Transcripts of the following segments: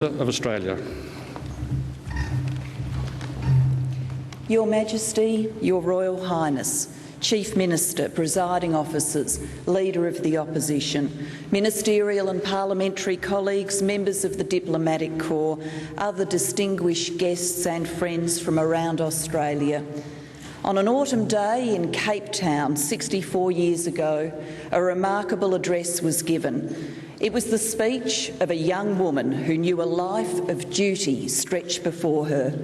of Australia. Your Majesty, Your Royal Highness, Chief Minister, presiding officers, Leader of the Opposition, ministerial and parliamentary colleagues, members of the Diplomatic Corps, other distinguished guests and friends from around Australia. On an autumn day in Cape Town 64 years ago, a remarkable address was given. It was the speech of a young woman who knew a life of duty stretched before her,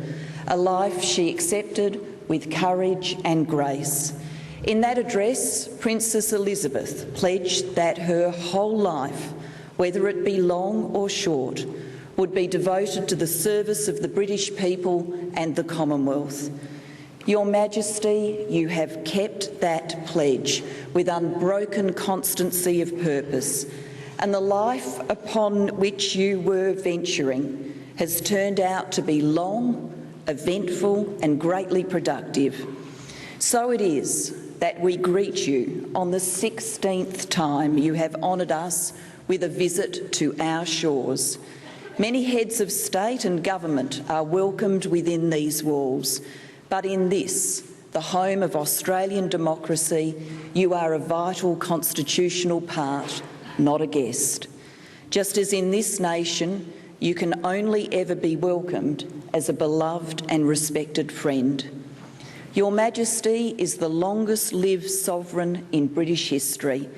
a life she accepted with courage and grace. In that address, Princess Elizabeth pledged that her whole life, whether it be long or short, would be devoted to the service of the British people and the Commonwealth. Your Majesty, you have kept that pledge with unbroken constancy of purpose, and the life upon which you were venturing has turned out to be long, eventful and greatly productive. So it is that we greet you on the 16th time you have honoured us with a visit to our shores. Many heads of state and government are welcomed within these walls, but in this, the home of Australian democracy, you are a vital constitutional part, not a guest. Just as in this nation, you can only ever be welcomed as a beloved and respected friend. Your Majesty is the longest-lived sovereign in British history,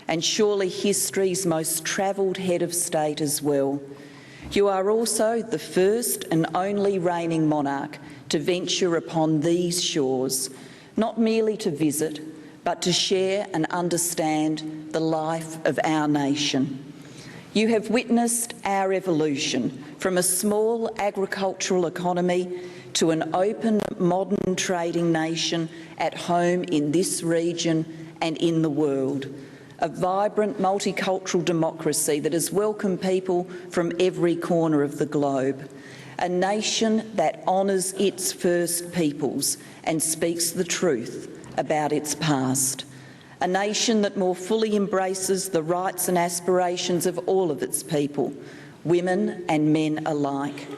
and surely history's most travelled head of state as well. You are also the first and only reigning monarch to venture upon these shores, not merely to visit, but to share and understand the life of our nation. You have witnessed our evolution from a small agricultural economy to an open, modern trading nation at home in this region and in the world, a vibrant multicultural democracy that has welcomed people from every corner of the globe, a nation that honours its first peoples and speaks the truth about its past, a nation that more fully embraces the rights and aspirations of all of its people, women and men alike.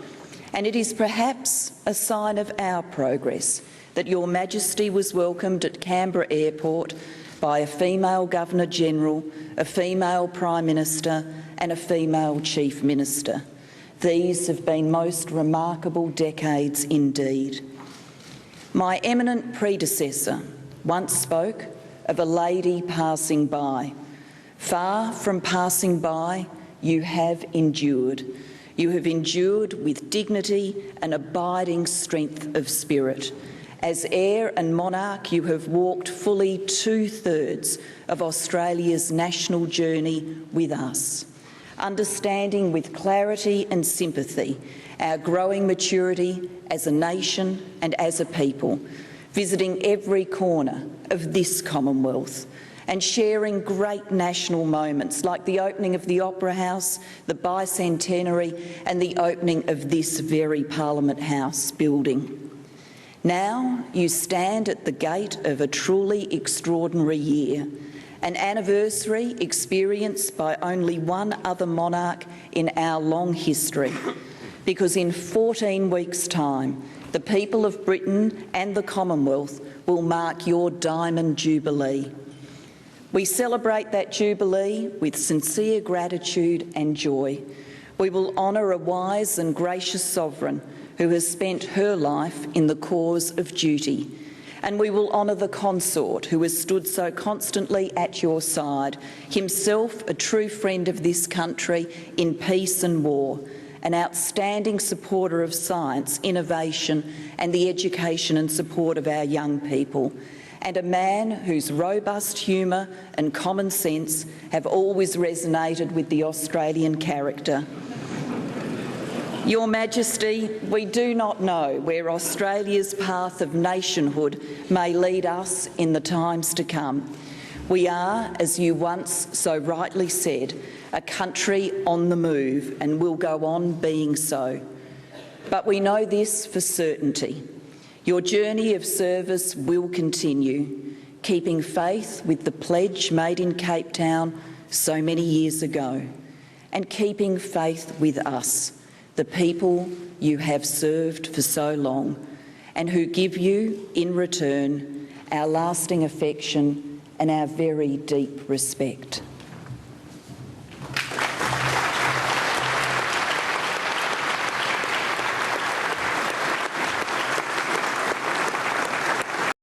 And it is perhaps a sign of our progress that Your Majesty was welcomed at Canberra Airport by a female Governor-General, a female Prime Minister and a female Chief Minister. These have been most remarkable decades indeed. My eminent predecessor once spoke of a lady passing by. Far from passing by, you have endured. You have endured with dignity and abiding strength of spirit. As heir and monarch, you have walked fully 2/3 of Australia's national journey with us, understanding with clarity and sympathy our growing maturity as a nation and as a people, visiting every corner of this Commonwealth and sharing great national moments like the opening of the Opera House, the bicentenary and the opening of this very Parliament House building. Now you stand at the gate of a truly extraordinary year, an anniversary experienced by only one other monarch in our long history, because in 14 weeks' time, the people of Britain and the Commonwealth will mark your Diamond Jubilee. We celebrate that Jubilee with sincere gratitude and joy. We will honour a wise and gracious sovereign who has spent her life in the cause of duty. And we will honour the consort who has stood so constantly at your side, himself a true friend of this country in peace and war, an outstanding supporter of science, innovation and the education and support of our young people, and a man whose robust humour and common sense have always resonated with the Australian character. Your Majesty, we do not know where Australia's path of nationhood may lead us in the times to come. We are, as you once so rightly said, a country on the move and will go on being so. But we know this for certainty. Your journey of service will continue, keeping faith with the pledge made in Cape Town so many years ago, and keeping faith with us, the people you have served for so long and who give you, in return, our lasting affection and our very deep respect.